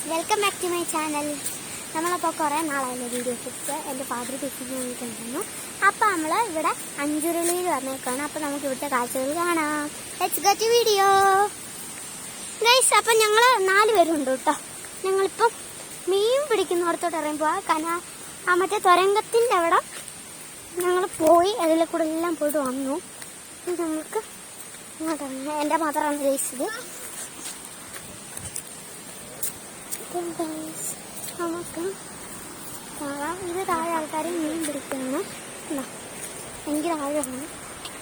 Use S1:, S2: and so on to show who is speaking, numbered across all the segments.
S1: Welcome back to my channel. നമ്മളപ്പോൾ കുറേ നാളായില്ലേ video ഇട്ടിട്ട് എൻ്റെ ഫാദർ പിക്കിന് വേണ്ടിയിട്ടുണ്ടായിരുന്നു. അപ്പോൾ നമ്മൾ ഇവിടെ അഞ്ചുരുളിയിൽ വന്നേക്കാണ്. അപ്പോൾ നമുക്ക് ഇവിടുത്തെ കാഴ്ചകൾ കാണാം. Let's go to video guys. അപ്പം ഞങ്ങൾ 4 പേരുണ്ട് കേട്ടോ. ഞങ്ങളിപ്പം മീൻ പിടിക്കുന്നിടത്തോട്ട് ഇറങ്ങുമ്പോൾ മറ്റേ തുരങ്കത്തിൻ്റെ അവിടെ ഞങ്ങൾ പോയി അതിലെ കൂടെ എല്ലാം പോയിട്ട് വന്നു. നമുക്ക് ഇങ്ങോട്ടാണ് എൻ്റെ മാത്രമാണ് ജയിച്ചത്. നമുക്ക് കാണാം. ഇത് താഴെ ആൾക്കാർ മീൻ പിടിക്കുകയാണ്. ഭയങ്കര ആഴമാണ്.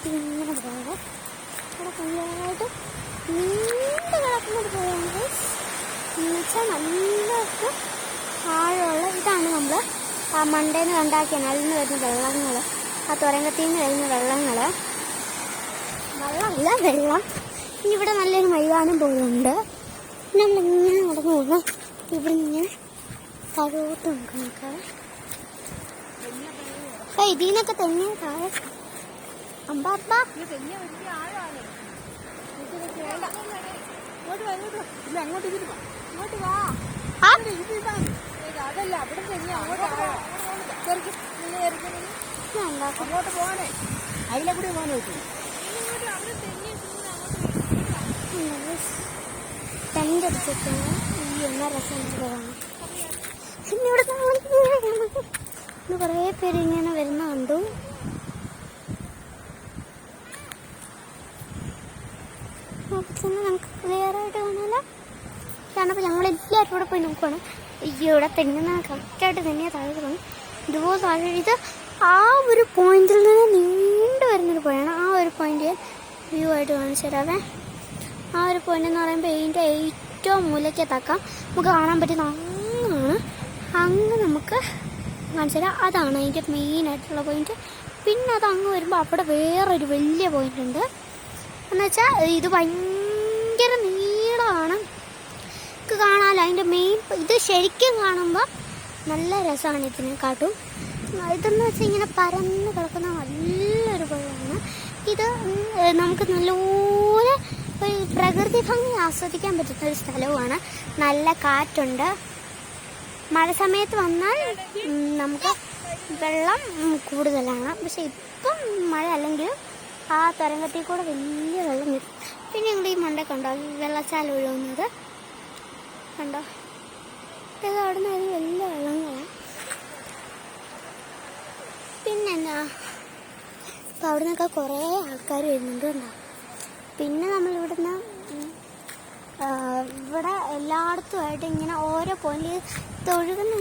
S1: ഇങ്ങനെ പോകാതെ അവിടെ ഭയങ്കരമായിട്ട് നീണ്ട് കിടക്കുന്നത് പോയാൽ എന്നുവെച്ചാൽ നല്ലൊക്കെ ആഴമുള്ള ഇതാണ്. നമ്മൾ ആ മണ്ടേന്ന് കണ്ടാക്കിയാണ് അതിൽ നിന്ന് വരുന്ന വെള്ളങ്ങൾ, ആ തുരങ്കത്തിൽ നിന്ന് വരുന്ന വെള്ളമല്ല വെള്ളം. ഇവിടെ നല്ലൊരു മൈതാനം പോലുണ്ട്. നമ്മളിങ്ങനെ നടന്നു പോകുന്നു. ഇവിടെ ഇങ്ങനെ താഴോട്ട് നോക്കാം. ഇതിനൊക്കെ തെങ്ങിയ താഴെ അമ്പാപ്പാ തെങ്ങടിച്ചിട്ട് എന്നാ രസം കാണാം. പിന്നെ ഇവിടെ കുറേ പേര് ഇങ്ങനെ വരുന്ന കണ്ടു. തന്നെ നമുക്ക് ക്ലിയർ ആയിട്ട് കാണാമല്ലോ. കാണപ്പോൾ ഞങ്ങളെല്ലാവരും കൂടെ പോയി നോക്കുവാണ്. ഇവിടെ തെങ്ങുന്ന കറക്റ്റായിട്ട് തന്നെയാണ് താഴെ തുടങ്ങി. ഇതുപോലെ താഴെ ഇത് ആ ഒരു പോയിന്റിൽ നിന്ന് നീണ്ടു വരുന്നൊരു പോയാണ്. ആ ഒരു പോയിന്റ് വ്യൂ ആയിട്ട് കാണിച്ചു തരാവേ. ആ ഒരു പോയിന്റ് എന്ന് പറയുമ്പോൾ ഇതിൻ്റെ ഏറ്റവും മൂലയ്ക്കത്താക്കാം നമുക്ക് കാണാൻ പറ്റുന്ന അങ്ങ് നമുക്ക് കാണിച്ചു തരാം. അതാണ് അതിൻ്റെ മെയിനായിട്ടുള്ള പോയിന്റ്. പിന്നെ അത് അങ്ങ് വരുമ്പോൾ അവിടെ വേറൊരു വലിയ പോയിന്റ് ഉണ്ട്. എന്നുവെച്ചാൽ ഇത് ഭയങ്കര നീളമാണ്. നമുക്ക് കാണാമല്ലോ അതിൻ്റെ മെയിൻ. ഇത് ശരിക്കും കാണുമ്പോൾ നല്ല രസമാണ്. ഇതിനെക്കാട്ടും ഇതെന്ന് വെച്ചാൽ ഇങ്ങനെ പരന്ന് കിടക്കുന്ന നല്ലൊരു പുഴയാണ്. ഇത് നമുക്ക് നല്ലപോലെ ഒരു പ്രകൃതി ഭംഗി ആസ്വദിക്കാൻ പറ്റുന്ന ഒരു സ്ഥലവുമാണ്. നല്ല കാറ്റുണ്ട്. മഴ സമയത്ത് വന്നാൽ നമുക്ക് വെള്ളം കൂടുതലാണ്. പക്ഷെ ഇപ്പം മഴ അല്ലെങ്കിൽ ആ തരംഗത്തിൽ കൂടെ വലിയ വെള്ളം വരും. പിന്നെ ഞങ്ങൾ ഈ മണ്ട കണ്ടോ വെള്ളച്ചാൽ ഒഴുകുന്നത് കണ്ടോ. ഇത് അവിടെ നിന്ന് വലിയ വെള്ളങ്ങളാണ്. പിന്നെ എന്നാ അപ്പം അവിടെ നിന്നൊക്കെ കുറേ ആൾക്കാർ വരുന്നുണ്ട് കണ്ടോ. പിന്നെ നമ്മളിവിടുന്ന് ഇവിടെ എല്ലായിടത്തുമായിട്ട് ഇങ്ങനെ ഓരോ പോയിന്റ് തൊഴുകുന്ന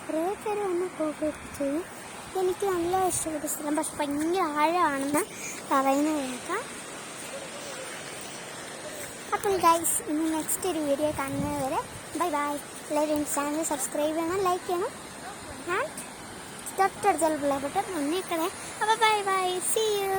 S1: കുറേ പേര് വന്ന് പോകുകയൊക്കെ ചെയ്യും. എനിക്ക് നല്ല ഇഷ്ടപ്പെട്ട സ്ഥലം. പക്ഷെ ഭയങ്കര ആഴമാണെന്ന് പറയുന്നത് കേൾക്കാം. അപ്പോൾ ഗൈസ് ഇനി നെക്സ്റ്റ് ഒരു വീഡിയോ കാണുന്നത് വരെ ബൈ ബൈ. എല്ലാവരും ചാനൽ സബ്സ്ക്രൈബ് ചെയ്യണം, ലൈക്ക് ചെയ്യണം. തൊട്ടടുത്തുള്ള ബട്ടൺ ഒന്നേക്കണേ. അപ്പോൾ ബൈ ബൈ, സീ യു.